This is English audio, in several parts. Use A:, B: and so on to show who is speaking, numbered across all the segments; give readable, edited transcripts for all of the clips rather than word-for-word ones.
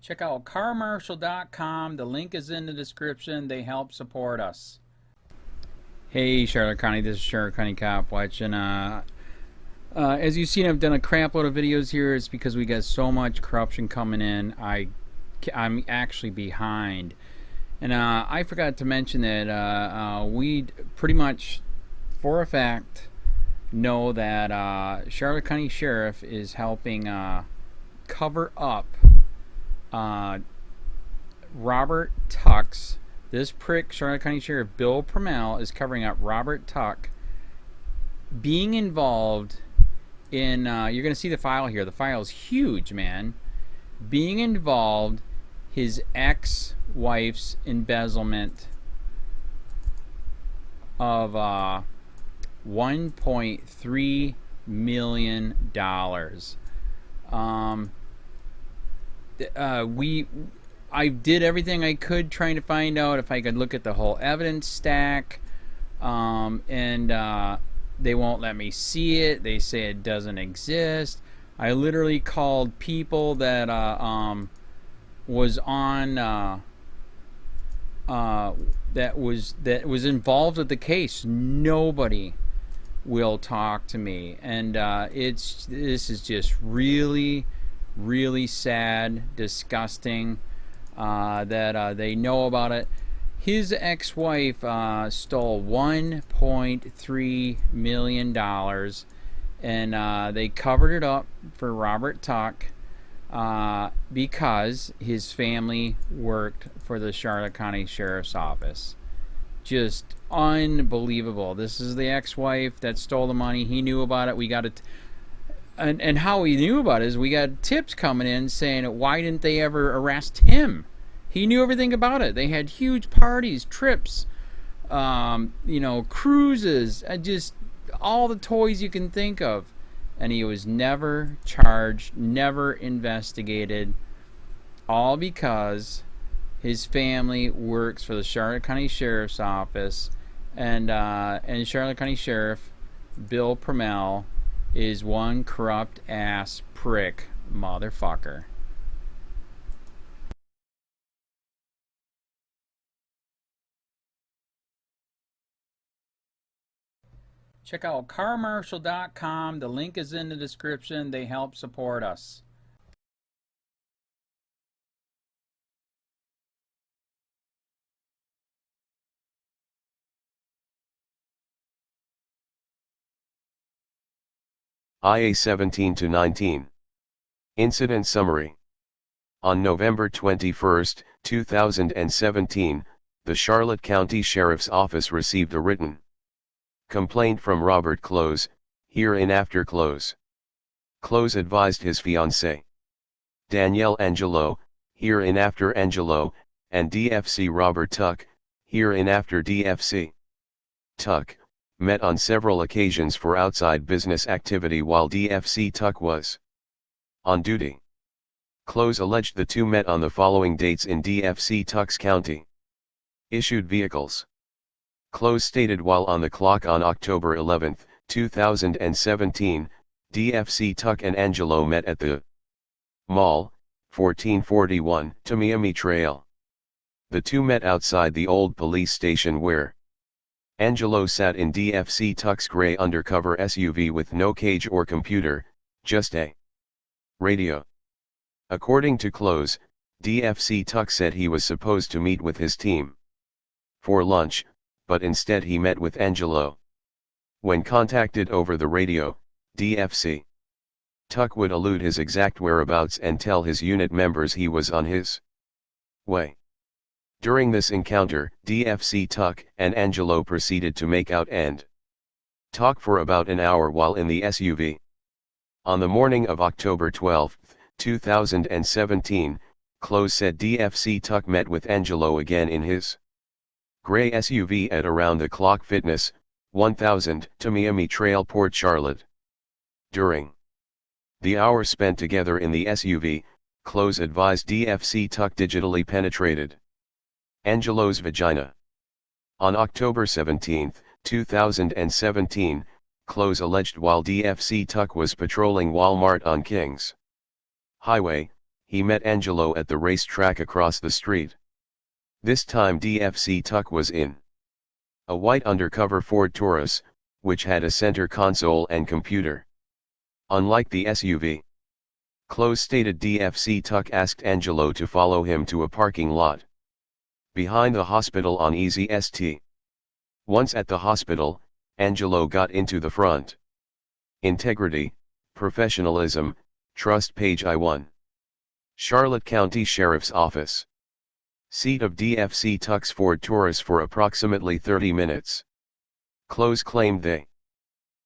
A: Check out carmarshal.com. The link is in the description. They help support us. Hey, Charlotte County. This is Charlotte County COPWATCH. And as you've seen, I've done a crap load of videos here. It's because we got so much corruption coming in. I'm actually behind. And I forgot to mention that we pretty much, for a fact, know that Charlotte County Sheriff is helping cover up Robert Tuck's, this prick, Charlotte County Sheriff Bill PRUMMELL, is covering up Robert Tuck being involved in, you're going to see the file here. The file is huge, man. Being involved, his ex-wife's embezzlement of $1.3 million. I did everything I could trying to find out if I could look at the whole evidence stack, and they won't let me see it. They say it doesn't exist. I literally called people that was on that was involved with the case. Nobody will talk to me, and this is just really sad, disgusting that they know about it. His ex-wife stole $1.3 million, and they covered it up for Robert Tuck because his family worked for the Charlotte County Sheriff's Office. Just unbelievable. This is the ex-wife that stole the money. He knew about it. We got it. And how he knew about it is we got tips coming in saying, why didn't they ever arrest him? He knew everything about it. They had huge parties, trips, cruises, just all the toys you can think of. And he was never charged, never investigated, all because his family works for the Charlotte County Sheriff's Office, and Charlotte County Sheriff Bill PRUMMELL is one corrupt ass prick motherfucker. Check out carmarshal.com. The link is in the description. They help support us.
B: IA 17-19. Incident Summary. On November 21, 2017, the Charlotte County Sheriff's Office received a written complaint from Robert Close, hereinafter Close. Close advised his fiancée, Danielle Angelo, hereinafter Angelo, and DFC Robert Tuck, hereinafter DFC. Tuck met on several occasions for outside business activity while DFC Tuck was on duty. Close alleged the two met on the following dates in DFC Tuck's county. Issued vehicles. Close stated while on the clock on October 11, 2017, DFC Tuck and Angelo met at the Mall, 1441 Tamiami Trail. The two met outside the old police station where Angelo sat in DFC Tuck's gray undercover SUV with no cage or computer, just a radio. According to Close, DFC Tuck said he was supposed to meet with his team for lunch, but instead he met with Angelo. When contacted over the radio, DFC Tuck would allude his exact whereabouts and tell his unit members he was on his way. During this encounter, DFC Tuck and Angelo proceeded to make out and talk for about an hour while in the SUV. On the morning of October 12, 2017, Close said DFC Tuck met with Angelo again in his gray SUV at around the clock Fitness, 1000 Tamiami Trail, Port Charlotte. During the hour spent together in the SUV, Close advised DFC Tuck digitally penetrated Angelo's vagina. On October 17, 2017, Close alleged while DFC Tuck was patrolling Walmart on Kings Highway, he met Angelo at the racetrack across the street. This time DFC Tuck was in a white undercover Ford Taurus, which had a center console and computer. Unlike the SUV. Close stated DFC Tuck asked Angelo to follow him to a parking lot behind the hospital on Easy St. Once at the hospital, Angelo got into the front. Integrity, professionalism, trust. Page I1. Charlotte County Sheriff's Office. Seat of DFC Tuck's Ford Taurus for approximately 30 minutes. Close claimed they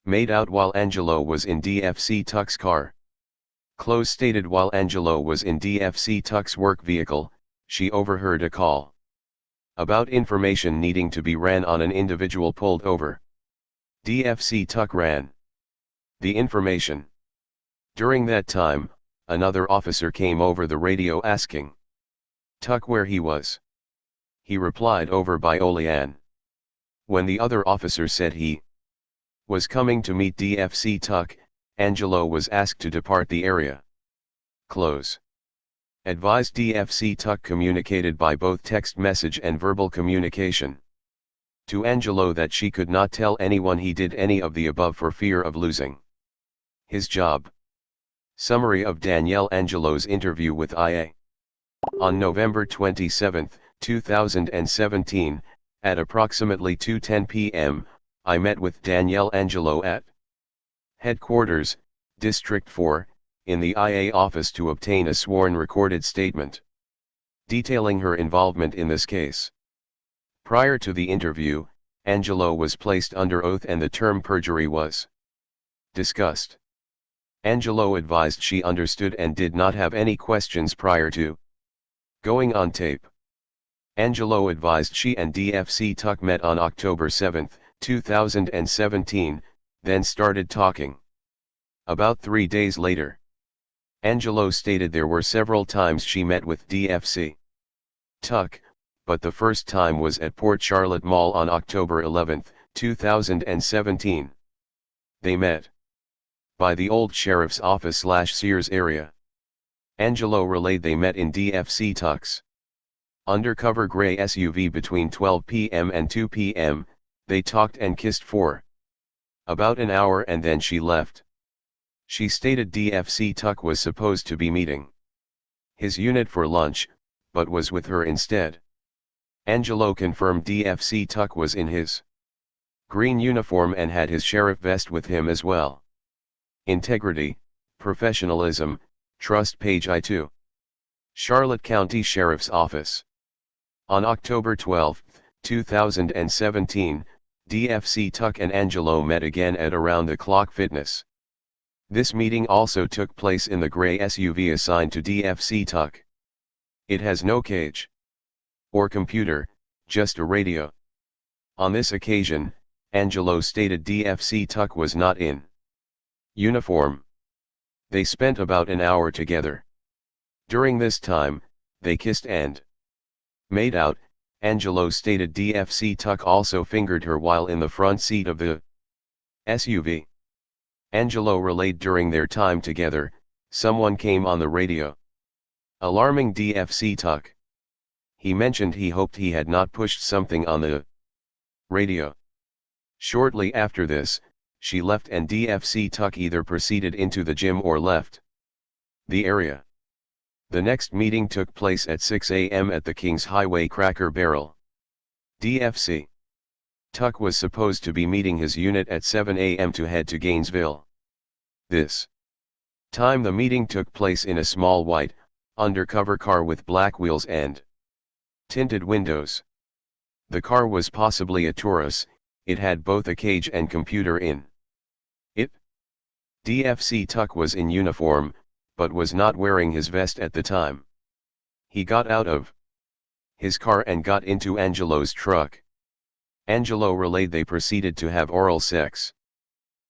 B: made out while Angelo was in DFC Tuck's car. Close stated while Angelo was in DFC Tuck's work vehicle, she overheard a call about information needing to be ran on an individual pulled over. DFC Tuck ran the information. During that time, another officer came over the radio asking Tuck where he was. He replied over by Olean. When the other officer said he was coming to meet DFC Tuck, Angelo was asked to depart the area. Close. Advised DFC Tuck communicated by both text message and verbal communication to Angelo that she could not tell anyone he did any of the above for fear of losing his job. Summary of Danielle Angelo's interview with IA. On November 27, 2017, at approximately 2:10 p.m., I met with Danielle Angelo at Headquarters, District 4, in the IA office to obtain a sworn recorded statement detailing her involvement in this case. Prior to the interview, Angelo was placed under oath and the term perjury was discussed. Angelo advised she understood and did not have any questions prior to going on tape. Angelo advised she and DFC Tuck met on October 7, 2017, then started talking. About 3 days later, Angelo stated there were several times she met with DFC Tuck, but the first time was at Port Charlotte Mall on October 11, 2017. They met by the old sheriff's office/Sears area. Angelo relayed they met in DFC Tuck's undercover gray SUV between 12 p.m. and 2 p.m., they talked and kissed for about an hour and then she left. She stated DFC Tuck was supposed to be meeting his unit for lunch, but was with her instead. Angelo confirmed DFC Tuck was in his green uniform and had his sheriff vest with him as well. Integrity, professionalism, trust. Page I2. Charlotte County Sheriff's Office. On October 12, 2017, DFC Tuck and Angelo met again at Around the Clock Fitness. This meeting also took place in the gray SUV assigned to DFC Tuck. It has no cage or computer, just a radio. On this occasion, Angelo stated DFC Tuck was not in uniform. They spent about an hour together. During this time, they kissed and made out. Angelo stated DFC Tuck also fingered her while in the front seat of the SUV. Angelo relayed during their time together, someone came on the radio alarming DFC Tuck. He mentioned he hoped he had not pushed something on the radio. Shortly after this, she left and DFC Tuck either proceeded into the gym or left the area. The next meeting took place at 6 a.m. at the Kings Highway Cracker Barrel. DFC Tuck was supposed to be meeting his unit at 7 a.m. to head to Gainesville. This time the meeting took place in a small white, undercover car with black wheels and tinted windows. The car was possibly a Taurus, it had both a cage and computer in it. DFC Tuck was in uniform, but was not wearing his vest at the time. He got out of his car and got into Angelo's truck. Angelo relayed they proceeded to have oral sex.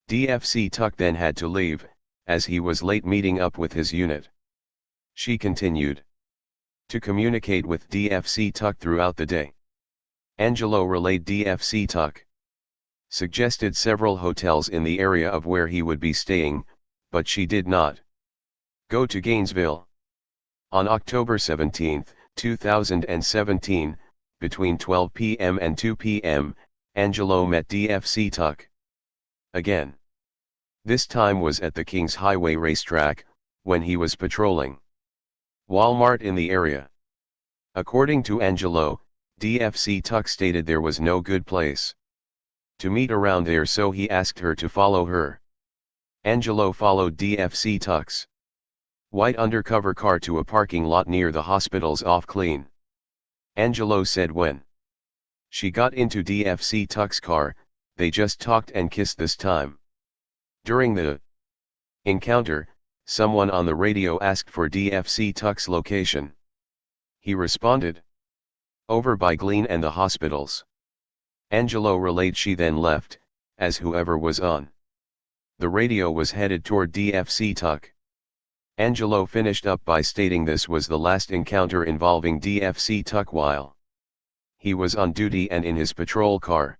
B: DFC Tuck then had to leave, as he was late meeting up with his unit. She continued to communicate with DFC Tuck throughout the day. Angelo relayed DFC Tuck suggested several hotels in the area of where he would be staying, but she did not go to Gainesville. On October 17, 2017, between 12 p.m. and 2 p.m., Angelo met DFC Tuck again. This time was at the Kings Highway racetrack, when he was patrolling Walmart in the area. According to Angelo, DFC Tuck stated there was no good place to meet around there, so he asked her to follow her. Angelo followed DFC Tuck's white undercover car to a parking lot near the hospital's off-clean. Angelo said when she got into DFC Tuck's car, they just talked and kissed this time. During the encounter, someone on the radio asked for DFC Tuck's location. He responded, "Over by Glean and the hospitals." Angelo relayed she then left, as whoever was on the radio was headed toward DFC Tuck. Angelo finished up by stating this was the last encounter involving DFC Tuck while he was on duty and in his patrol car.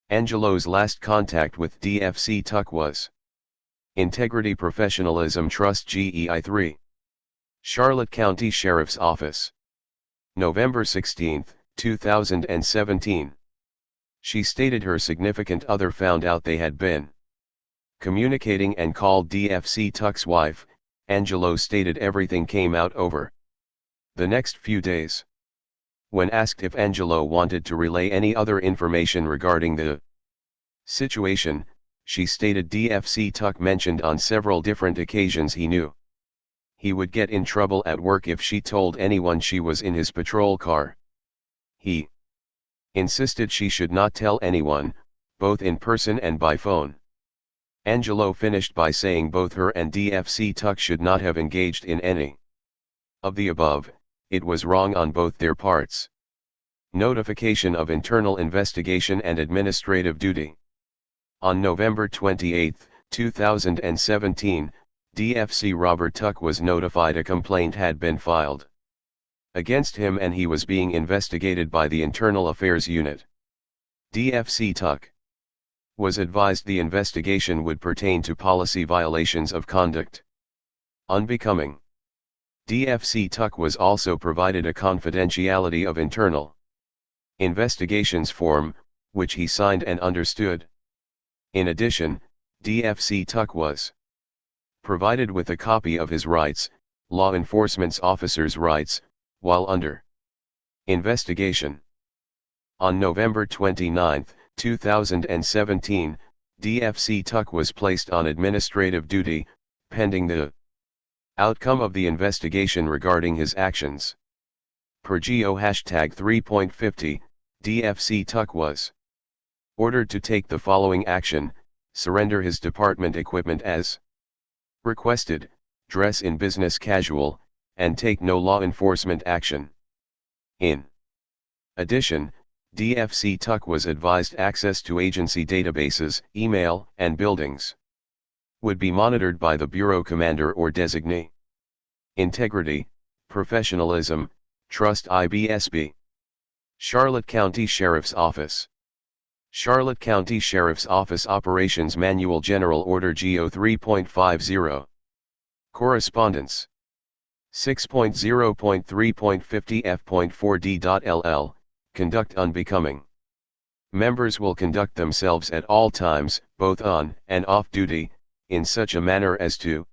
B: Angelo's last contact with DFC Tuck was Integrity Professionalism Trust GEI 3. Charlotte County Sheriff's Office. November 16, 2017. She stated her significant other found out they had been communicating and called DFC Tuck's wife. Angelo stated everything came out over the next few days. When asked if Angelo wanted to relay any other information regarding the situation, she stated DFC Tuck mentioned on several different occasions he knew he would get in trouble at work if she told anyone she was in his patrol car. He insisted she should not tell anyone, both in person and by phone. Angelo finished by saying both her and DFC Tuck should not have engaged in any of the above. It was wrong on both their parts. Notification of internal investigation and administrative duty. On November 28, 2017, DFC Robert Tuck was notified a complaint had been filed against him and he was being investigated by the Internal Affairs Unit. DFC Tuck was advised the investigation would pertain to policy violations of conduct unbecoming. DFC Tuck was also provided a confidentiality of internal investigations form, which he signed and understood. In addition, DFC Tuck was provided with a copy of his rights, law enforcement officers' rights, while under investigation. On November 29, 2017, DFC Tuck was placed on administrative duty, pending the outcome of the investigation regarding his actions. Per GO #3.50, DFC Tuck was ordered to take the following action: surrender his department equipment as requested, dress in business casual, and take no law enforcement action. In addition, DFC Tuck was advised access to agency databases, email, and buildings would be monitored by the Bureau Commander or designee. Integrity, Professionalism, Trust IBSB. Charlotte County Sheriff's Office. Charlotte County Sheriff's Office Operations Manual General Order GO 3.50. Correspondence 6.0.3.50 F.4D.LL. Conduct unbecoming. Members will conduct themselves at all times, both on and off duty, in such a manner as to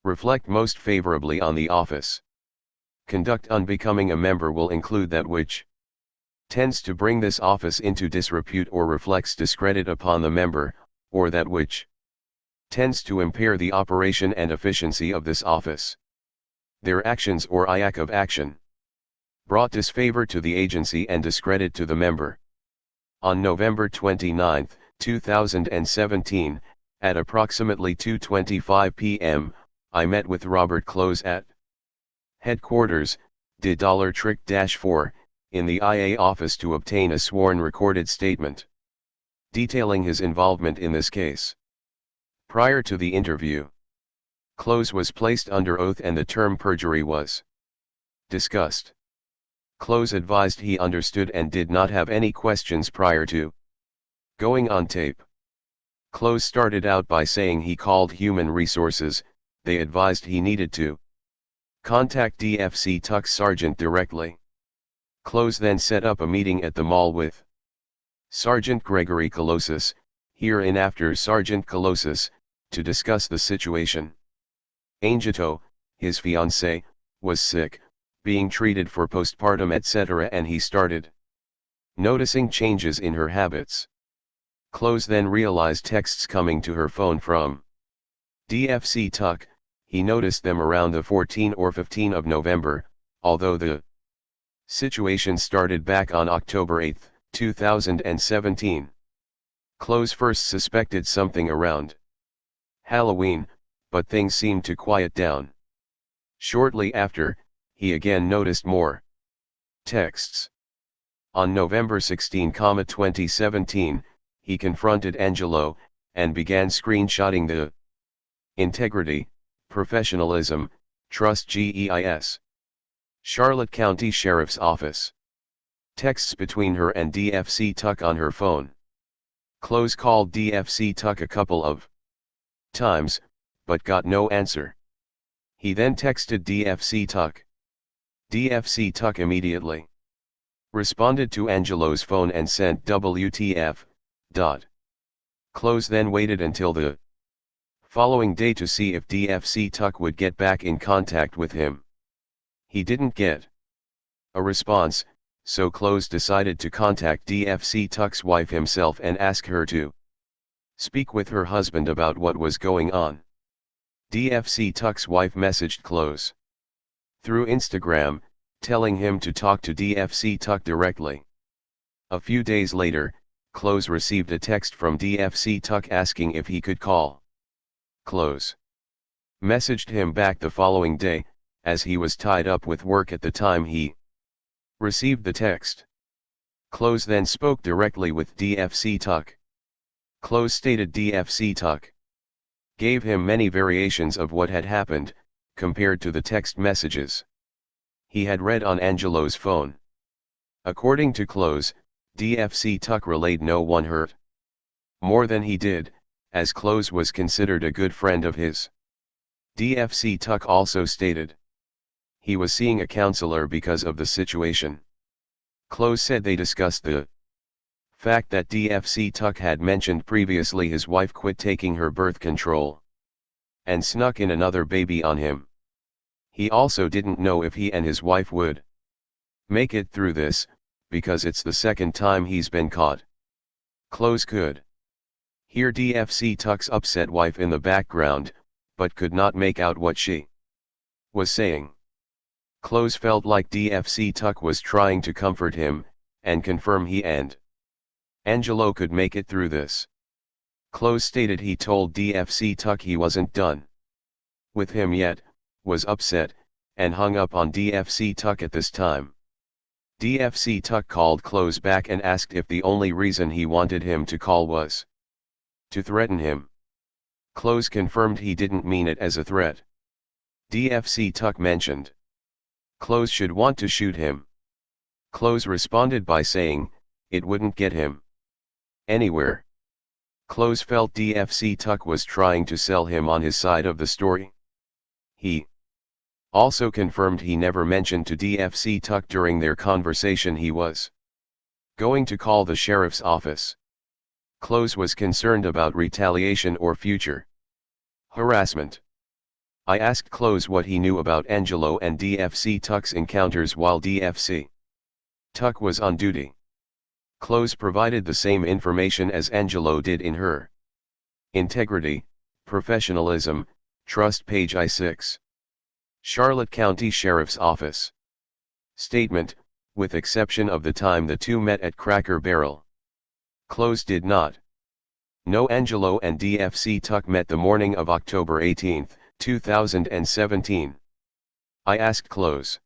B: reflect most favorably on the office. Conduct unbecoming a member will include that which tends to bring this office into disrepute or reflects discredit upon the member, or that which tends to impair the operation and efficiency of this office. Their actions or lack of action brought disfavor to the agency and discredit to the member. On November 29, 2017, at approximately 2:25 p.m., I met with Robert Close at headquarters, $4, in the IA office to obtain a sworn recorded statement detailing his involvement in this case. Prior to the interview, Close was placed under oath and the term perjury was discussed. Close advised he understood and did not have any questions prior to going on tape. Close started out by saying he called Human Resources. They advised he needed to Contact DFC Tuck's sergeant directly. Close then set up a meeting at the mall with Sergeant Gregory Colossus, hereinafter Sergeant Colossus, to discuss the situation. Angito, his fiancée, was sick, being treated for postpartum etc., and he started noticing changes in her habits. Close then realized texts coming to her phone from DFC Tuck. He noticed them around the 14 or 15 of November, although the situation started back on October 8, 2017. Close first suspected something around Halloween, but things seemed to quiet down. Shortly after, he again noticed more texts. On November 16, 2017, he confronted Angelo, and began screenshotting the integrity, professionalism, trust GEIS. Charlotte County Sheriff's Office. Texts between her and DFC Tuck on her phone. Close called DFC Tuck a couple of times, but got no answer. He then texted DFC Tuck. DFC Tuck immediately responded to Angelo's phone and sent WTF. Close then waited until the following day to see if DFC Tuck would get back in contact with him. He didn't get a response, so Close decided to contact DFC Tuck's wife himself and ask her to speak with her husband about what was going on. DFC Tuck's wife messaged Close through Instagram, telling him to talk to DFC Tuck directly. A few days later, Close received a text from DFC Tuck asking if he could call. Close messaged him back the following day, as he was tied up with work at the time he received the text. Close then spoke directly with DFC Tuck. Close stated DFC Tuck gave him many variations of what had happened, compared to the text messages he had read on Angelo's phone. According to Close, DFC Tuck relayed no one hurt more than he did, as Close was considered a good friend of his. DFC Tuck also stated he was seeing a counselor because of the situation. Close said they discussed the fact that DFC Tuck had mentioned previously his wife quit taking her birth control and snuck in another baby on him. He also didn't know if he and his wife would make it through this, because it's the second time he's been caught. Close could hear DFC Tuck's upset wife in the background, but could not make out what she was saying. Close felt like DFC Tuck was trying to comfort him, and confirm he and Angelo could make it through this. Close stated he told DFC Tuck he wasn't done with him yet, was upset, and hung up on DFC Tuck at this time. DFC Tuck called Close back and asked if the only reason he wanted him to call was to threaten him. Close confirmed he didn't mean it as a threat. DFC Tuck mentioned Close should want to shoot him. Close responded by saying, it wouldn't get him anywhere. Close felt DFC Tuck was trying to sell him on his side of the story. He also confirmed he never mentioned to DFC Tuck during their conversation he was going to call the sheriff's office. Close was concerned about retaliation or future harassment. I asked Close what he knew about Angelo and DFC Tuck's encounters while DFC Tuck was on duty. Close provided the same information as Angelo did in her integrity, professionalism, trust page I-6. Charlotte County Sheriff's Office. Statement, with exception of the time the two met at Cracker Barrel. Close did not know Angelo and DFC Tuck met the morning of October 18, 2017. I asked Close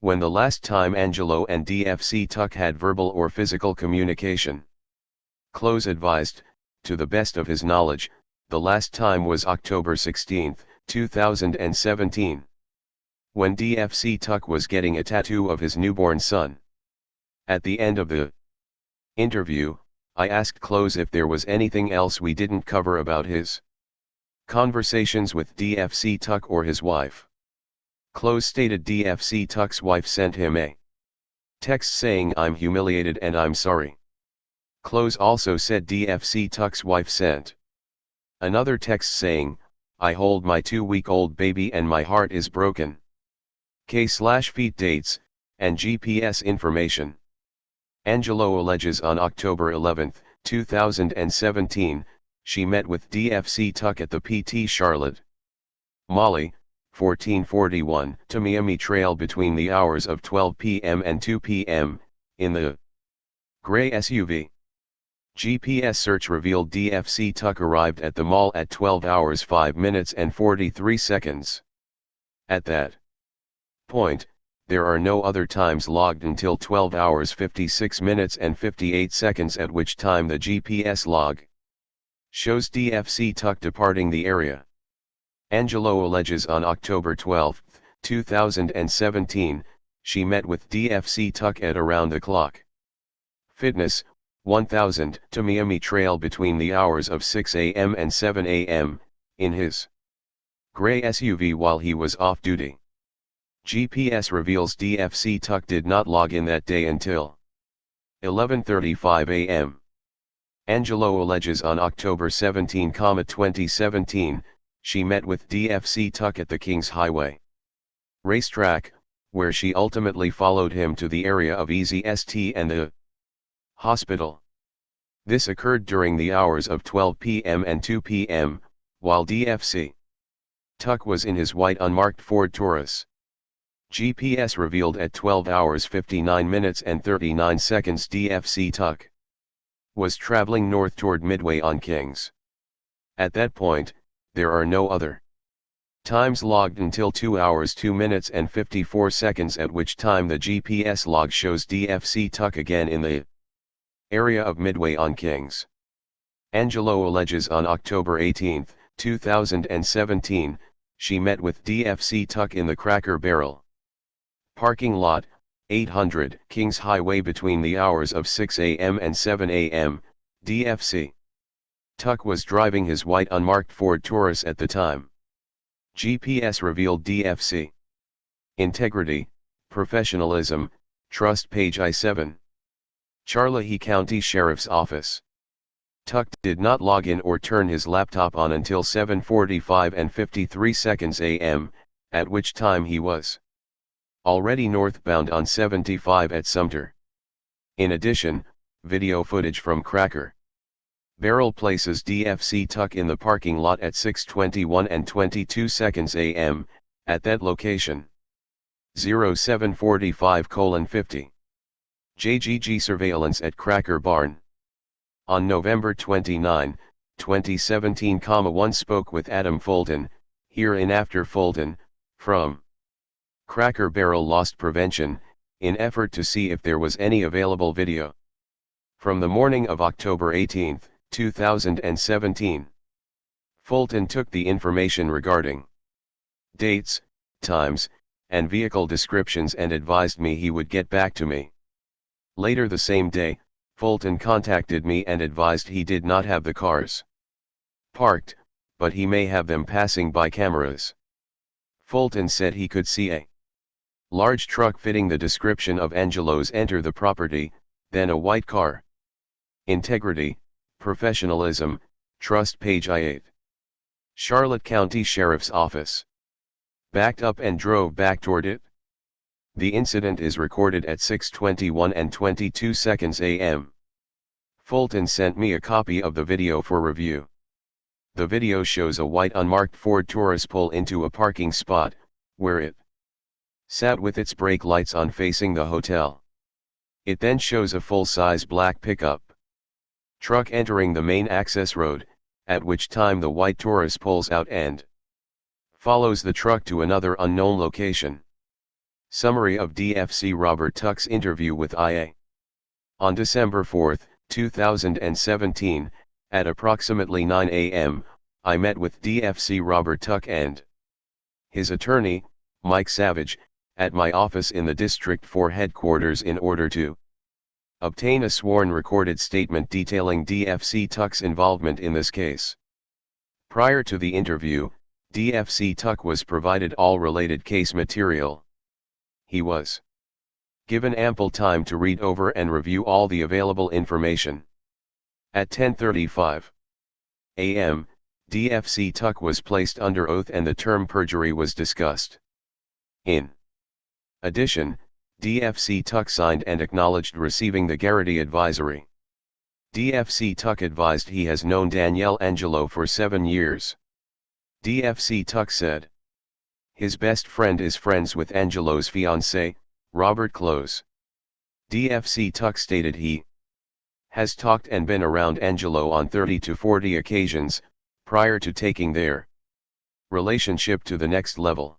B: when the last time Angelo and DFC Tuck had verbal or physical communication. Close advised, to the best of his knowledge, the last time was October 16, 2017. When DFC Tuck was getting a tattoo of his newborn son. At the end of the interview, I asked Close if there was anything else we didn't cover about his conversations with DFC Tuck or his wife. Close stated DFC Tuck's wife sent him a text saying I'm humiliated and I'm sorry. Close also said DFC Tuck's wife sent another text saying, I hold my 2-week-old baby and my heart is broken. K/feet dates, and GPS information. Angelo alleges on October 11, 2017, she met with DFC Tuck at the PT Charlotte. Molly, 1441, to Miami Trail between the hours of 12 p.m. and 2 p.m., in the gray SUV. GPS search revealed DFC Tuck arrived at the mall at 12 hours 5 minutes and 43 seconds. At that point, there are no other times logged until 12 hours 56 minutes and 58 seconds, at which time the GPS log shows DFC Tuck departing the area. Angelo alleges on October 12, 2017, she met with DFC Tuck at around the clock. Fitness, 1000, to Miami Trail between the hours of 6 a.m. and 7 a.m., in his gray SUV while he was off duty. GPS reveals DFC Tuck did not log in that day until 11:35 a.m. Angelo alleges on October 17, 2017, she met with DFC Tuck at the Kings Highway racetrack, where she ultimately followed him to the area of Easy St and the hospital. This occurred during the hours of 12 p.m. and 2 p.m., while DFC Tuck was in his white unmarked Ford Taurus. GPS revealed at 12 hours 59 minutes and 39 seconds DFC Tuck was traveling north toward Midway on Kings. At that point, there are no other times logged until 2 hours 2 minutes and 54 seconds, at which time the GPS log shows DFC Tuck again in the area of Midway on Kings. Angelo alleges on October 18, 2017, she met with DFC Tuck in the Cracker Barrel parking lot, 800 Kings Highway between the hours of 6 a.m. and 7 a.m., DFC Tuck was driving his white unmarked Ford Taurus at the time. GPS revealed DFC integrity, professionalism, trust, page I-7. Charlotte County Sheriff's Office. Tuck did not log in or turn his laptop on until 7:45 and 53 seconds a.m., at which time he was already northbound on 75 at Sumter. In addition, video footage from Cracker Barrel places DFC Tuck in the parking lot at 6:21 and 22 seconds a.m., at that location. 0745:50. JGG surveillance at Cracker Barn. On November 29, 2017, one spoke with Adam Fulton, hereinafter Fulton, from Cracker Barrel Lost Prevention, in effort to see if there was any available video. From the morning of October 18, 2017. Fulton took the information regarding dates, times, and vehicle descriptions and advised me he would get back to me. Later the same day, Fulton contacted me and advised he did not have the cars parked, but he may have them passing by cameras. Fulton said he could see a large truck fitting the description of Angelo's enter the property, then a white car. Integrity, professionalism, trust, page I-8. Charlotte County Sheriff's Office. Backed up and drove back toward it. The incident is recorded at 6:21 and 22 seconds a.m. Fulton sent me a copy of the video for review. The video shows a white unmarked Ford Taurus pull into a parking spot, where it sat with its brake lights on facing the hotel. It then shows a full-size black pickup truck entering the main access road, at which time the white Taurus pulls out and follows the truck to another unknown location. Summary of DFC Robert Tuck's interview with IA. On December 4, 2017, at approximately 9 a.m., I met with DFC Robert Tuck and his attorney, Mike Savage, at my office in the District 4 headquarters in order to obtain a sworn recorded statement detailing DFC Tuck's involvement in this case. Prior to the interview, DFC Tuck was provided all related case material. He was given ample time to read over and review all the available information. At 10:35 a.m., DFC Tuck was placed under oath and the term perjury was discussed. In addition, DFC Tuck signed and acknowledged receiving the Garrity advisory. DFC Tuck advised he has known Danielle Angelo for 7 years. DFC Tuck said his best friend is friends with Angelo's fiancé, Robert Close. DFC Tuck stated he has talked and been around Angelo on 30 to 40 occasions, prior to taking their relationship to the next level.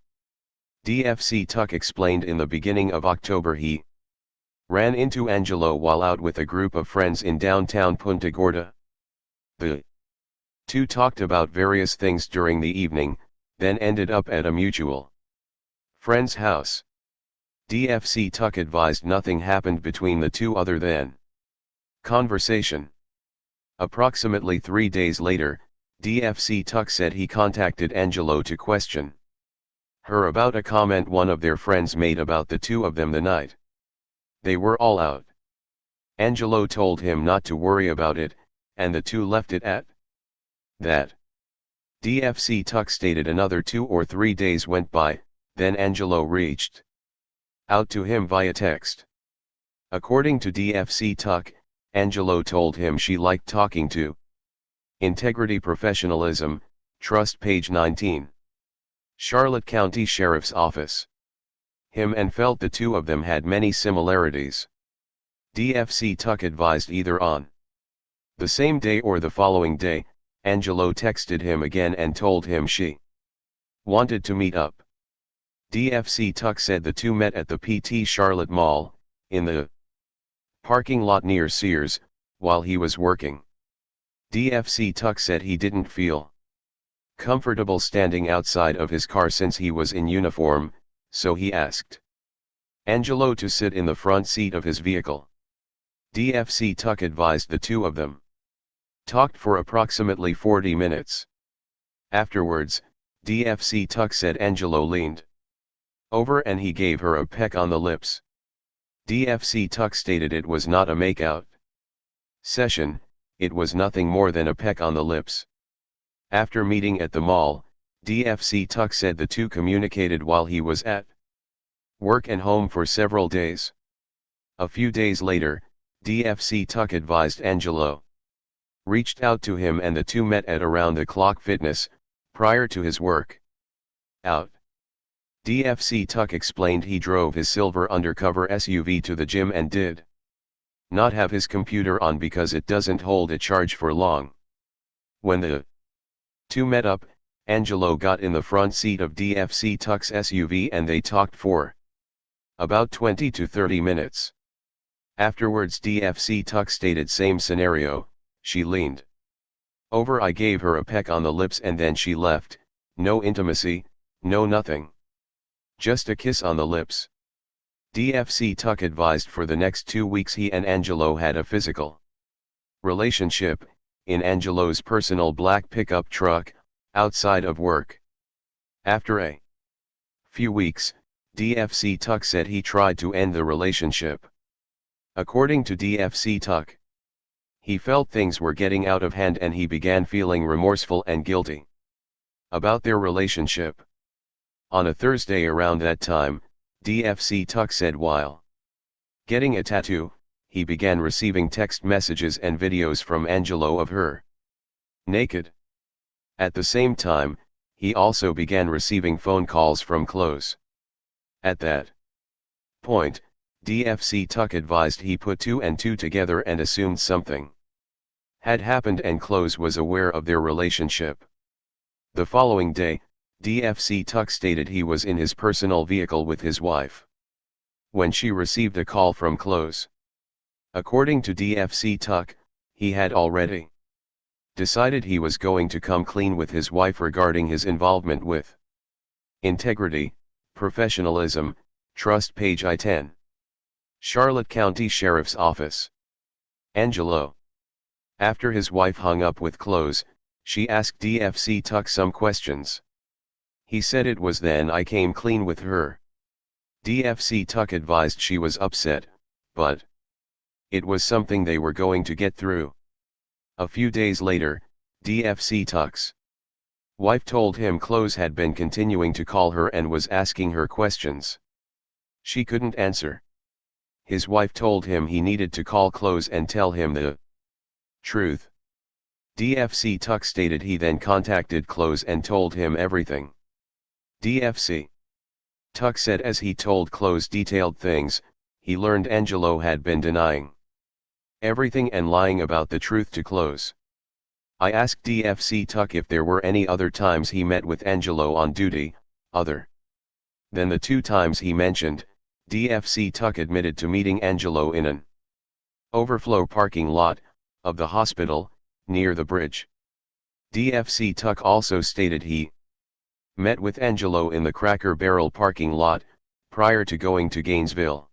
B: DFC Tuck explained in the beginning of October he ran into Angelo while out with a group of friends in downtown Punta Gorda. The two talked about various things during the evening, then ended up at a mutual friend's house. DFC Tuck advised nothing happened between the two other than conversation. Approximately 3 days later, DFC Tuck said he contacted Angelo to question her about a comment one of their friends made about the two of them the night they were all out. Angelo told him not to worry about it, and the two left it at that. DFC Tuck stated another 2 or 3 days went by, then Angelo reached out to him via text. According to DFC Tuck, Angelo told him she liked talking to integrity, professionalism, trust, page 19. Charlotte County Sheriff's Office. Him and felt the two of them had many similarities. DFC Tuck advised either on the same day or the following day, Angelo texted him again and told him she wanted to meet up. DFC Tuck said the two met at the PT Charlotte Mall, in the parking lot near Sears, while he was working. DFC Tuck said he didn't feel comfortable standing outside of his car since he was in uniform, so he asked Angelo to sit in the front seat of his vehicle. DFC Tuck advised the two of them talked for approximately 40 minutes. Afterwards, DFC Tuck said Angelo leaned over and he gave her a peck on the lips. DFC Tuck stated it was not a makeout session, it was nothing more than a peck on the lips. After meeting at the mall, DFC Tuck said the two communicated while he was at work and home for several days. A few days later, DFC Tuck advised Angelo reached out to him and the two met at Around the Clock Fitness, prior to his work out. DFC Tuck explained he drove his silver undercover SUV to the gym and did not have his computer on because it doesn't hold a charge for long. When the two met up, Angelo got in the front seat of DFC Tuck's SUV and they talked for about 20 to 30 minutes. Afterwards, DFC Tuck stated same scenario, she leaned over, I gave her a peck on the lips and then she left, no intimacy, no nothing. Just a kiss on the lips. DFC Tuck advised for the next 2 weeks he and Angelo had a physical relationship, in Angelo's personal black pickup truck, outside of work. After a few weeks, DFC Tuck said he tried to end the relationship. According to DFC Tuck, he felt things were getting out of hand and he began feeling remorseful and guilty about their relationship. On a Thursday around that time, DFC Tuck said while getting a tattoo, he began receiving text messages and videos from Angelo of her naked. At the same time, he also began receiving phone calls from Close. At that point, DFC Tuck advised he put 2 and 2 together and assumed something had happened and Close was aware of their relationship. The following day, DFC Tuck stated he was in his personal vehicle with his wife when she received a call from Close. According to DFC Tuck, he had already decided he was going to come clean with his wife regarding his involvement with integrity, professionalism, trust, page I-10. Charlotte County Sheriff's Office. Angelo. After his wife hung up with Close, she asked DFC Tuck some questions. He said it was then I came clean with her. DFC Tuck advised she was upset, but it was something they were going to get through. A few days later, DFC Tuck's wife told him Close had been continuing to call her and was asking her questions. She couldn't answer. His wife told him he needed to call Close and tell him the truth. DFC Tuck stated he then contacted Close and told him everything. DFC Tuck said as he told Close detailed things, he learned Angelo had been denying everything and lying about the truth to Close. I asked DFC Tuck if there were any other times he met with Angelo on duty, other than the 2 times he mentioned. DFC Tuck admitted to meeting Angelo in an overflow parking lot of the hospital, near the bridge. DFC Tuck also stated he met with Angelo in the Cracker Barrel parking lot, prior to going to Gainesville.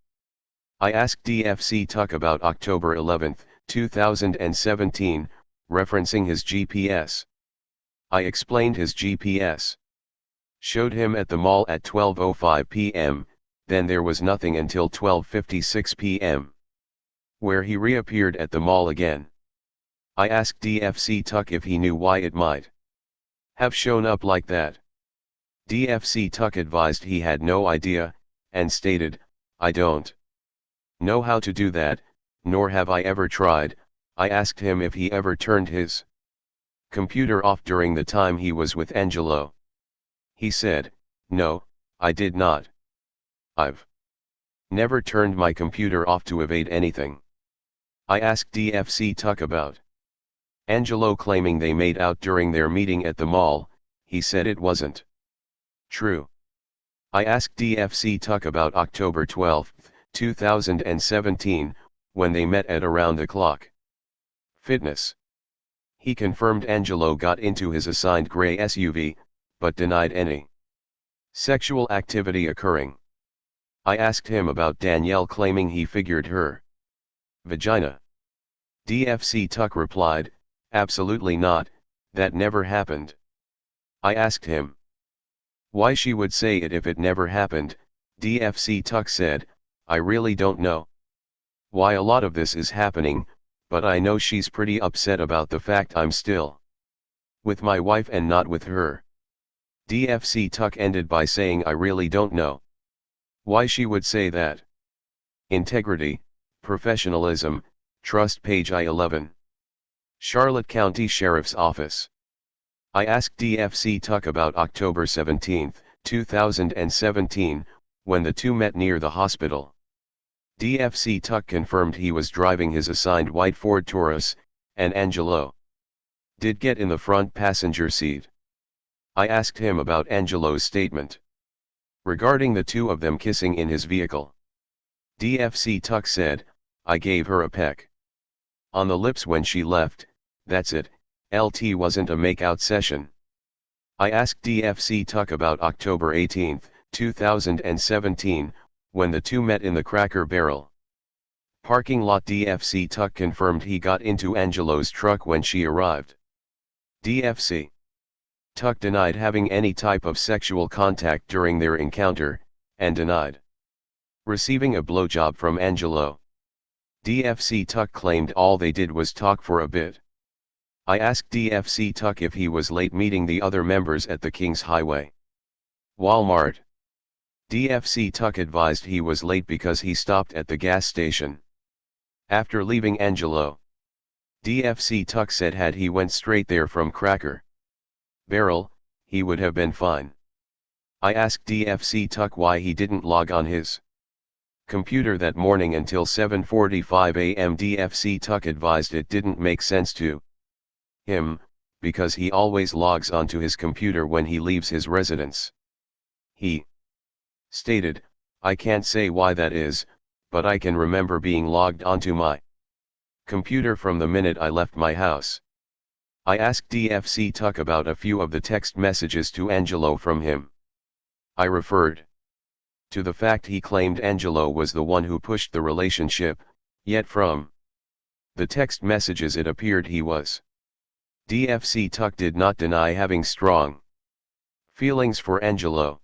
B: I asked DFC Tuck about October 11, 2017, referencing his GPS. I explained his GPS showed him at the mall at 12:05 p.m., then there was nothing until 12:56 p.m., where he reappeared at the mall again. I asked DFC Tuck if he knew why it might have shown up like that. DFC Tuck advised he had no idea, and stated, "I don't know how to do that, nor have I ever tried." I asked him if he ever turned his computer off during the time he was with Angelo. He said, "No, I did not. I've never turned my computer off to evade anything." I asked DFC Tuck about Angelo claiming they made out during their meeting at the mall. He said it wasn't true. I asked DFC Tuck about October 12, 2017, when they met at around the clock fitness. He confirmed Angelo got into his assigned gray SUV, but denied any sexual activity occurring. I asked him about Danielle claiming he figured her vagina. DFC Tuck replied, "Absolutely not, that never happened." I asked him why she would say it if it never happened. DFC Tuck said, "I really don't know why a lot of this is happening, but I know she's pretty upset about the fact I'm still with my wife and not with her." DFC Tuck ended by saying, "I really don't know why she would say that." Integrity, professionalism, trust. Page I-11. Charlotte County Sheriff's Office. I asked DFC Tuck about October 17, 2017, when the two met near the hospital. DFC Tuck confirmed he was driving his assigned white Ford Taurus, and Angelo did get in the front passenger seat. I asked him about Angelo's statement regarding the two of them kissing in his vehicle. DFC Tuck said, "I gave her a peck on the lips when she left, that's it, LT wasn't a makeout session." I asked DFC Tuck about October 18, 2017, when the two met in the Cracker Barrel parking lot. DFC Tuck confirmed he got into Angelo's truck when she arrived. DFC Tuck denied having any type of sexual contact during their encounter, and denied receiving a blowjob from Angelo. DFC Tuck claimed all they did was talk for a bit. I asked DFC Tuck if he was late meeting the other members at the Kings Highway Walmart. DFC Tuck advised he was late because he stopped at the gas station after leaving Angelo. DFC Tuck said had he went straight there from Cracker Barrel, he would have been fine. I asked DFC Tuck why he didn't log on his computer that morning until 7:45 a.m. DFC Tuck advised it didn't make sense to him, because he always logs onto his computer when he leaves his residence. He stated, "I can't say why that is, but I can remember being logged onto my computer from the minute I left my house." I asked DFC Tuck about a few of the text messages to Angelo from him. I referred to the fact he claimed Angelo was the one who pushed the relationship, yet from the text messages it appeared he was. DFC Tuck did not deny having strong Feelings for Angelo.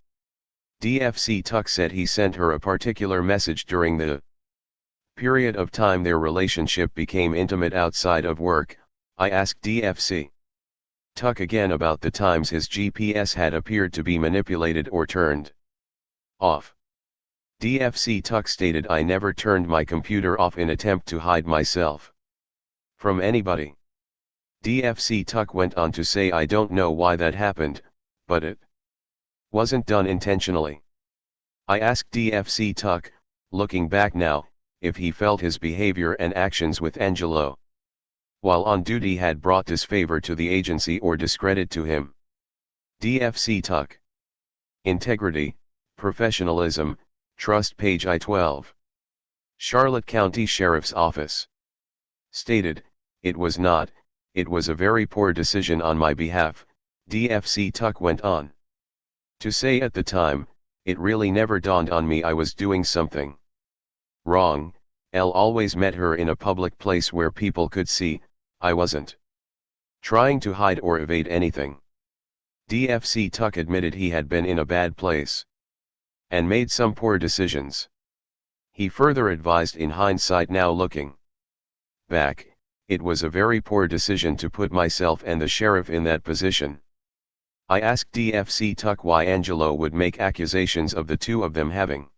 B: DFC Tuck said he sent her a particular message during the period of time their relationship became intimate outside of work. I asked DFC Tuck again about the times his GPS had appeared to be manipulated or turned off. DFC Tuck stated, I never turned my computer off in attempt to hide myself from anybody. DFC Tuck went on to say, I don't know why that happened, but it wasn't done intentionally. I asked DFC Tuck, looking back now, if he felt his behavior and actions with Angelo while on duty had brought disfavor to the agency or discredit to him. DFC Tuck. Integrity, professionalism, trust, page I-12. Charlotte County Sheriff's Office. Stated, it was not, it was a very poor decision on my behalf, DFC Tuck went on to say, at the time, it really never dawned on me I was doing something wrong. L always met her in a public place where people could see, I wasn't trying to hide or evade anything. DFC Tuck admitted he had been in a bad place and made some poor decisions. He further advised, in hindsight now looking back, it was a very poor decision to put myself and the sheriff in that position. I asked DFC Tuck why Angelo would make accusations of the two of them having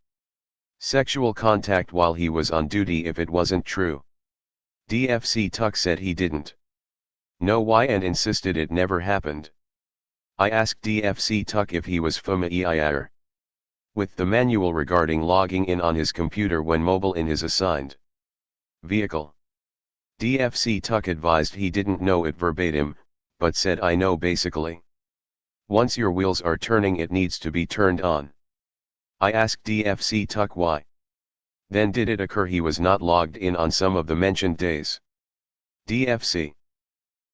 B: sexual contact while he was on duty if it wasn't true. DFC Tuck said he didn't know why and insisted it never happened. I asked DFC Tuck if he was familiar with the manual regarding logging in on his computer when mobile in his assigned vehicle. DFC Tuck advised he didn't know it verbatim, but said, I know basically. Once your wheels are turning it needs to be turned on. I asked DFC Tuck why. Then did it occur he was not logged in on some of the mentioned days? DFC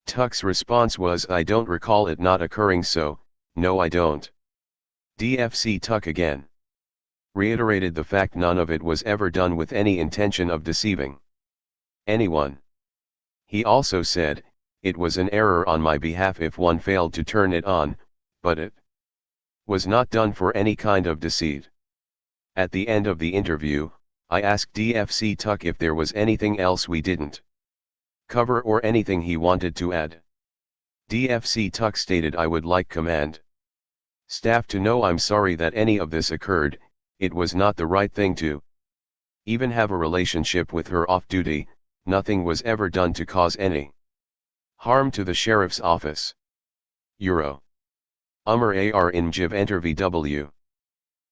B: Tuck's response was, I don't recall it not occurring, so, no I don't. DFC Tuck again reiterated the fact none of it was ever done with any intention of deceiving anyone. He also said, it was an error on my behalf if one failed to turn it on, but it was not done for any kind of deceit. At the end of the interview, I asked DFC Tuck if there was anything else we didn't cover or anything he wanted to add. DFC Tuck stated, I would like command staff to know I'm sorry that any of this occurred, it was not the right thing to even have a relationship with her off duty, nothing was ever done to cause any harm to the sheriff's office. Euro. AR in Jiv Enter VW.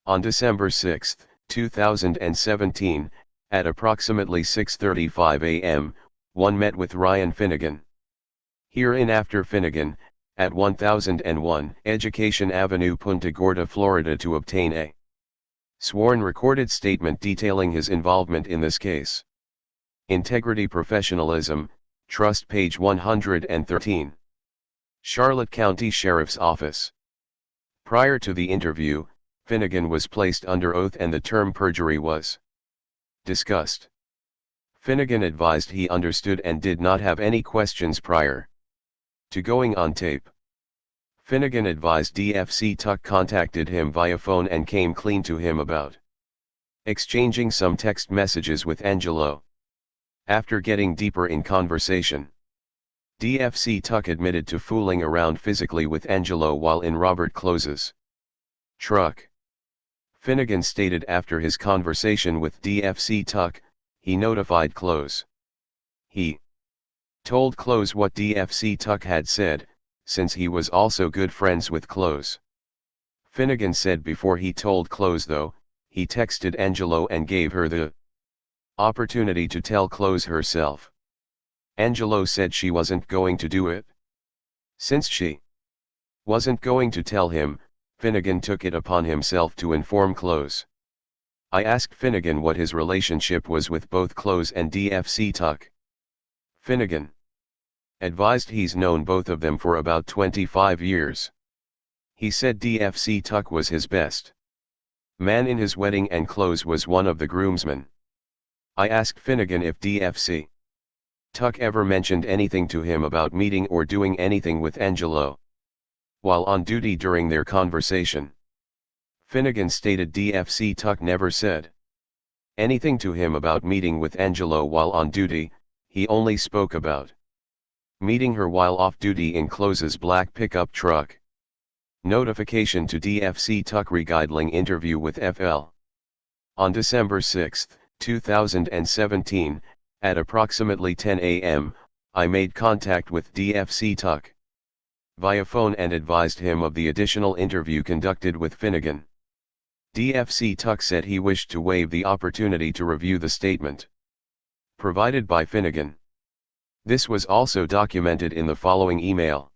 B: On December 6, 2017, at approximately 6:35 a.m., one met with Ryan Finnegan. Herein after Finnegan, at 1001 Education Avenue, Punta Gorda, Florida, to obtain a sworn recorded statement detailing his involvement in this case. Integrity, professionalism, trust, page 113. Charlotte County Sheriff's Office. Prior to the interview, Finnegan was placed under oath and the term perjury was discussed. Finnegan advised he understood and did not have any questions prior to going on tape. Finnegan advised DFC Tuck contacted him via phone and came clean to him about exchanging some text messages with Angelo. After getting deeper in conversation, DFC Tuck admitted to fooling around physically with Angelo while in Robert Close's truck. Finnegan stated after his conversation with DFC Tuck, he notified Close. He told Close what DFC Tuck had said, since he was also good friends with Close. Finnegan said before he told Close though, he texted Angelo and gave her the opportunity to tell Close herself. Angelo said she wasn't going to do it. Since she wasn't going to tell him, Finnegan took it upon himself to inform Close. I asked Finnegan what his relationship was with both Close and DFC Tuck. Finnegan advised he's known both of them for about 25 years. He said DFC Tuck was his best man in his wedding and Close was one of the groomsmen. I asked Finnegan if DFC Tuck ever mentioned anything to him about meeting or doing anything with Angelo. while on duty during their conversation. Finnegan stated DFC Tuck never said anything to him about meeting with Angelo while on duty, he only spoke about meeting her while off duty in Close's black pickup truck. Notification to DFC Tuck regarding interview with FL. On December 6, 2017, at approximately 10 a.m., I made contact with DFC Tuck via phone and advised him of the additional interview conducted with Finnegan. DFC Tuck said he wished to waive the opportunity to review the statement provided by Finnegan. This was also documented in the following email.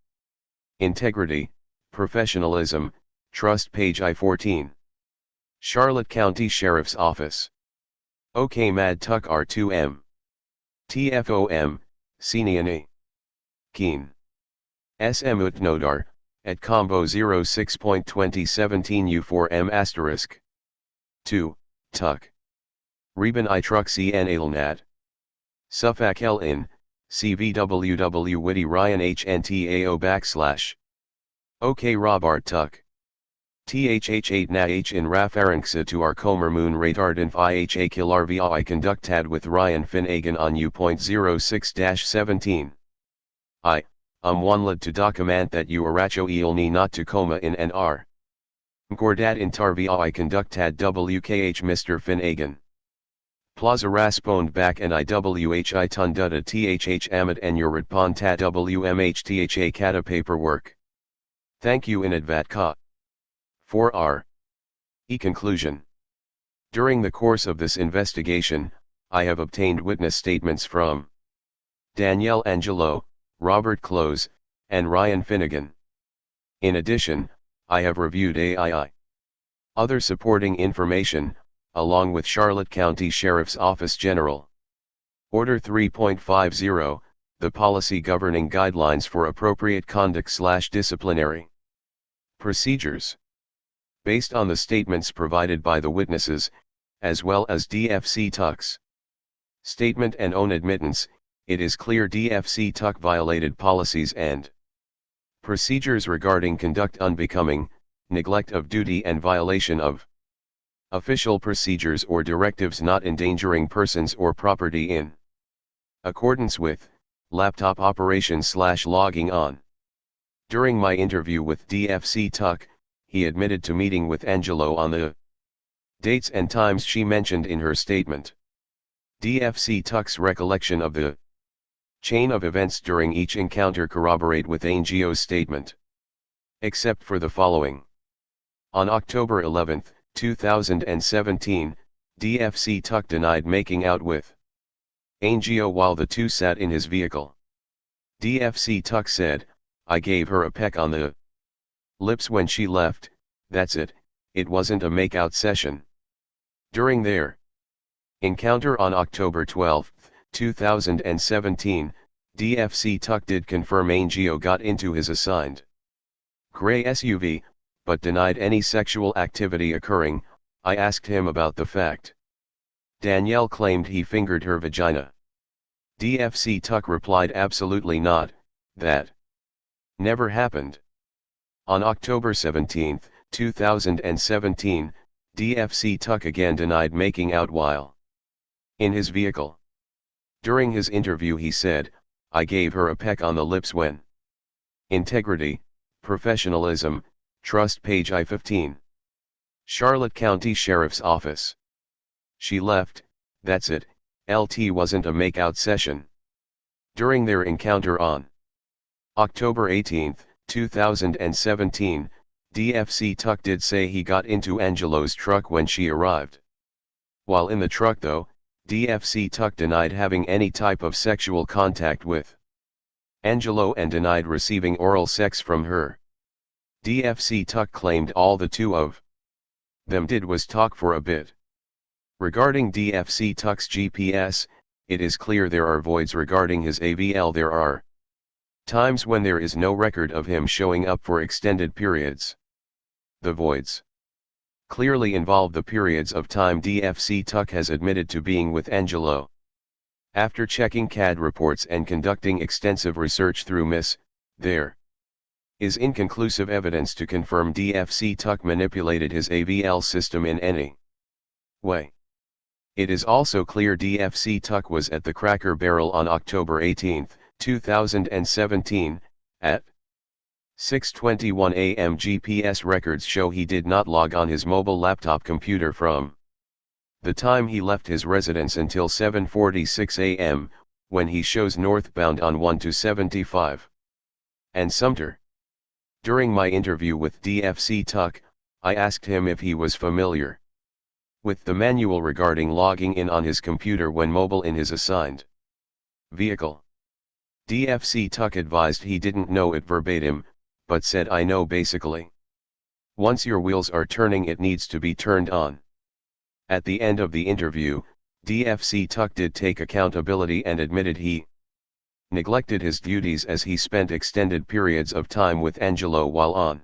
B: Integrity, professionalism, trust page I-14. Charlotte County Sheriff's Office. OK Mad Tuck R2M. TFOM, Seniani. Keen. SM Utnodar, at combo 06.2017 U4M asterisk. 2, Tuck. Reben I Truck CN Ailnat. Suffolk L in, CVWW Witty Ryan HNTAO / OK Robart Tuck. THH8 Na H in Rafaringsa to our Comer Moon Radard Inf IHA Killar VI conductad with Ryan Finnegan on U.06-17. I, wanted to document that you aracho ilni not to coma in NR. Gordad in tar VI conductad WKH Mr. Finnegan. Plaza raspond back and IWHI tunduda THH amid and your redponta WMHTHA kata paperwork. Thank you in advat ka. 4R. Conclusion. During the course of this investigation, I have obtained witness statements from Danielle Angelo, Robert Close, and Ryan Finnegan. In addition, I have reviewed AII. Other supporting information, along with Charlotte County Sheriff's Office General Order 3.50, the policy governing guidelines for appropriate conduct/disciplinary procedures. Based on the statements provided by the witnesses, as well as DFC Tuck's statement and own admittance, it is clear DFC Tuck violated policies and procedures regarding conduct unbecoming, neglect of duty and violation of official procedures or directives not endangering persons or property in accordance with laptop operation/logging on. During my interview with DFC Tuck, he admitted to meeting with Angelo on the dates and times she mentioned in her statement. DFC Tuck's recollection of the chain of events during each encounter corroborate with Angio's statement. Except for the following. On October 11, 2017, DFC Tuck denied making out with Angio while the two sat in his vehicle. DFC Tuck said, "I gave her a peck on the lips when she left, that's it, it wasn't a makeout session." During their encounter on October 12, 2017, DFC Tuck did confirm Angio got into his assigned gray SUV, but denied any sexual activity occurring. I asked him about the fact Danielle claimed he fingered her vagina. DFC Tuck replied absolutely not, that never happened. On October 17, 2017, DFC Tuck again denied making out while in his vehicle. During his interview he said, "I gave her a peck on the lips when." Integrity, professionalism, trust page I-15. Charlotte County Sheriff's Office. She left, that's it, LT wasn't a makeout session. During their encounter on October 18, 2017, DFC Tuck did say he got into Angelo's truck when she arrived. While in the truck though, DFC Tuck denied having any type of sexual contact with Angelo and denied receiving oral sex from her. DFC Tuck claimed all the two of them did was talk for a bit. Regarding DFC Tuck's GPS, it is clear there are voids regarding his AVL. There are times when there is no record of him showing up for extended periods. The voids clearly involve the periods of time DFC Tuck has admitted to being with Angelo. After checking CAD reports and conducting extensive research through Miss, there is inconclusive evidence to confirm DFC Tuck manipulated his AVL system in any way. It is also clear DFC Tuck was at the Cracker Barrel on October 18, 2017, at 6:21 a.m. GPS records show he did not log on his mobile laptop computer from the time he left his residence until 7:46 a.m., when he shows northbound on 1-75 and Sumter. During my interview with DFC Tuck, I asked him if he was familiar with the manual regarding logging in on his computer when mobile in his assigned vehicle. DFC Tuck advised he didn't know it verbatim, but said I know basically. Once your wheels are turning it needs to be turned on. At the end of the interview, DFC Tuck did take accountability and admitted he neglected his duties as he spent extended periods of time with Angelo while on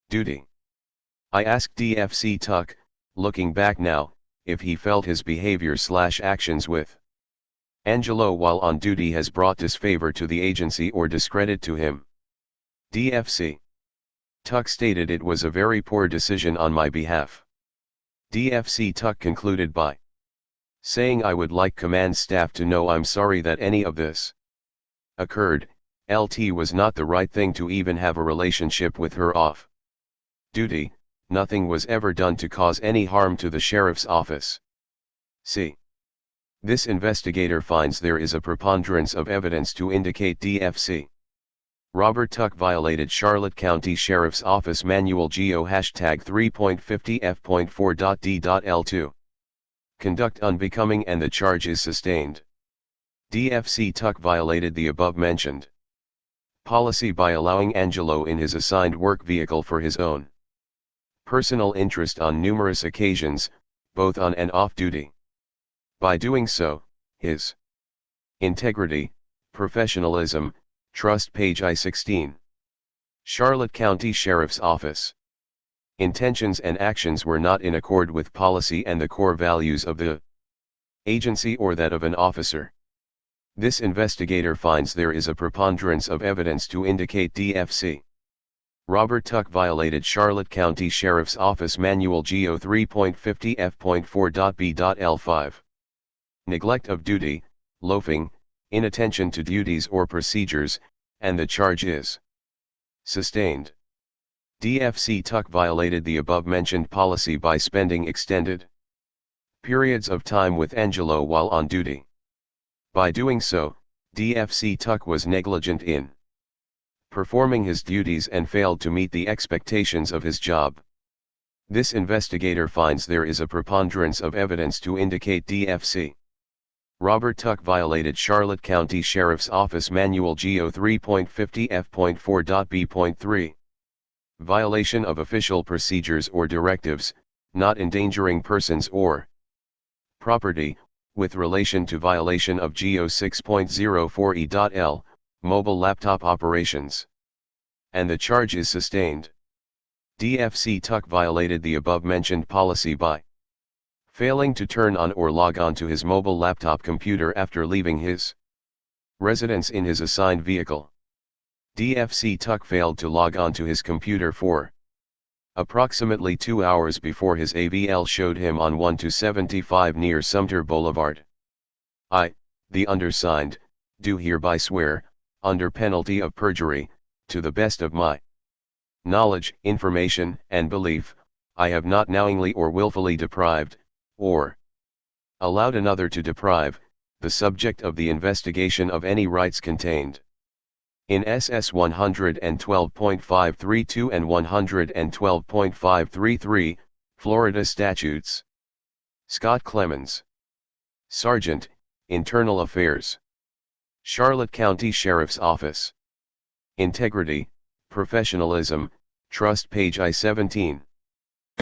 B: duty. I asked DFC Tuck, looking back now, if he felt his behavior/actions with Angelo while on duty has brought disfavor to the agency or discredit to him. DFC Tuck stated it was a very poor decision on my behalf. DFC Tuck concluded by saying I would like command staff to know I'm sorry that any of this occurred. LT was not the right thing to even have a relationship with her off duty. Nothing was ever done to cause any harm to the sheriff's office. See. This investigator finds there is a preponderance of evidence to indicate DFC Robert Tuck violated Charlotte County Sheriff's Office Manual GO #3.50F.4.D.L2. Conduct unbecoming and the charge is sustained. DFC Tuck violated the above-mentioned policy by allowing Angelo in his assigned work vehicle for his own personal interest on numerous occasions, both on and off duty. By doing so, his integrity, professionalism, trust page I-16. Charlotte County Sheriff's Office. Intentions and actions were not in accord with policy and the core values of the agency or that of an officer. This investigator finds there is a preponderance of evidence to indicate DFC Robert Tuck violated Charlotte County Sheriff's Office Manual GO 3.50F.4.B.L5. Neglect of duty, loafing, inattention to duties or procedures, and the charge is sustained. DFC Tuck violated the above-mentioned policy by spending extended periods of time with Angelo while on duty. By doing so, DFC Tuck was negligent in performing his duties and failed to meet the expectations of his job. This investigator finds there is a preponderance of evidence to indicate DFC Robert Tuck violated Charlotte County Sheriff's Office Manual GO 3.50F.4.B.3. Violation of official procedures or directives, not endangering persons or property, with relation to violation of GO 6.04E.L, mobile laptop operations. And the charge is sustained. DFC Tuck violated the above-mentioned policy by failing to turn on or log on to his mobile laptop computer after leaving his residence in his assigned vehicle. DFC Tuck failed to log on to his computer for approximately 2 hours before his AVL showed him on 1-75 near Sumter Boulevard. I, the undersigned, do hereby swear, under penalty of perjury, to the best of my knowledge, information, and belief, I have not knowingly or willfully deprived, or allowed another to deprive, the subject of the investigation of any rights contained in SS 112.532 and 112.533, Florida Statutes. Scott Clemens, Sergeant, Internal Affairs, Charlotte County Sheriff's Office. Integrity, professionalism, trust page I-17.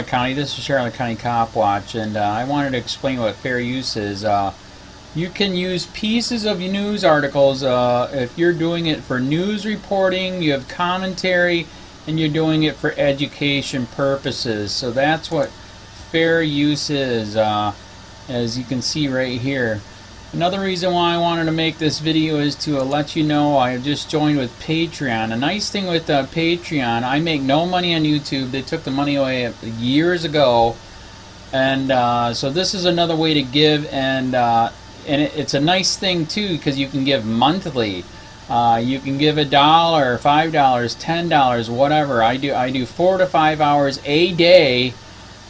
A: County, this is Charlotte County COPWATCH, and I wanted to explain what fair use is. You can use pieces of news articles if you're doing it for news reporting, you have commentary, and you're doing it for education purposes. So that's what fair use is, as you can see right here. Another reason why I wanted to make this video is to let you know I have just joined with Patreon. A nice thing with Patreon, I make no money on YouTube. They took the money away years ago, and so this is another way to give, and it's a nice thing too because you can give monthly. You can give $1, $5, $10, whatever. I do 4 to 5 hours a day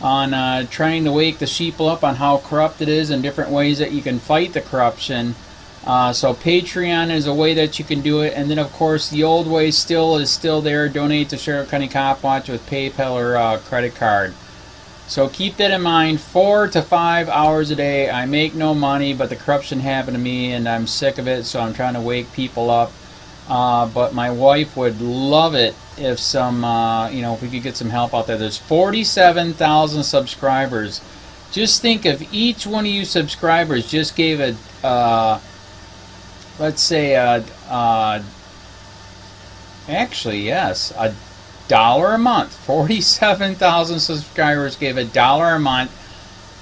A: on trying to wake the sheeple up on how corrupt it is and different ways that you can fight the corruption. So Patreon is a way that you can do it, and then of course the old way is still there. Donate to Sheriff County Cop Watch with PayPal or credit card. So keep that in mind. 4 to 5 hours a day. I make no money, but the corruption happened to me and I'm sick of it, so I'm trying to wake people up. But my wife would love it if some, if we could get some help out there. There's 47,000 subscribers. Just think if each one of you subscribers just gave a, let's say, actually, yes, $1 a month. 47,000 subscribers gave $1 a month.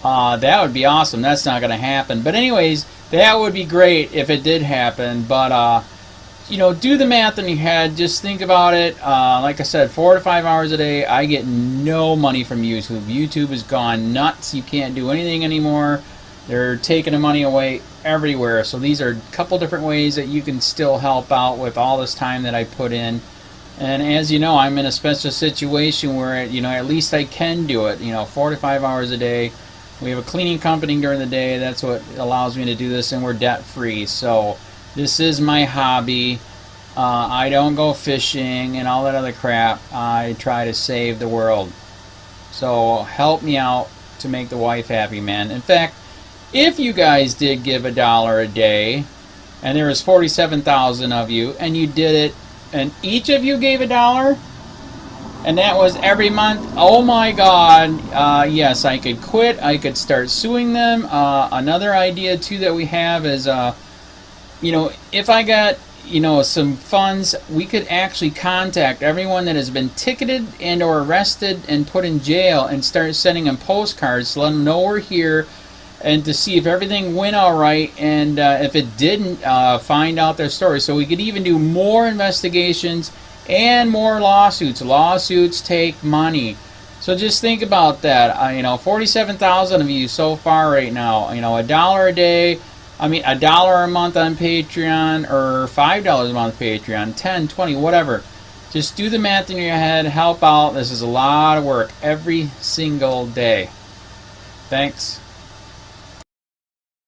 A: That would be awesome. That's not going to happen. But anyways, that would be great if it did happen. But do the math in your head. Just think about it. Like I said, 4 to 5 hours a day. I get no money from YouTube. YouTube has gone nuts. You can't do anything anymore. They're taking the money away everywhere. So these are a couple different ways that you can still help out with all this time that I put in. And as you know, I'm in a special situation where, at least I can do it. 4 to 5 hours a day. We have a cleaning company during the day. That's what allows me to do this, and we're debt free. So this is my hobby. I don't go fishing and all that other crap. I try to save the world. So help me out to make the wife happy, man. In fact, if you guys did give $1 a day, and there was 47,000 of you, and you did it, and each of you gave $1, and that was every month, oh my God, yes, I could quit. I could start suing them. Another idea too that we have is, if I got, some funds, we could actually contact everyone that has been ticketed and or arrested and put in jail and start sending them postcards to let them know we're here, and to see if everything went all right, and if it didn't, find out their story. So we could even do more investigations and more lawsuits. Lawsuits take money. So just think about that. 47,000 of you so far right now. $1 a day. $1 a month on Patreon, or $5 a month Patreon, 10, 20, whatever. Just do the math in your head. Help out. This is a lot of work every single day. Thanks.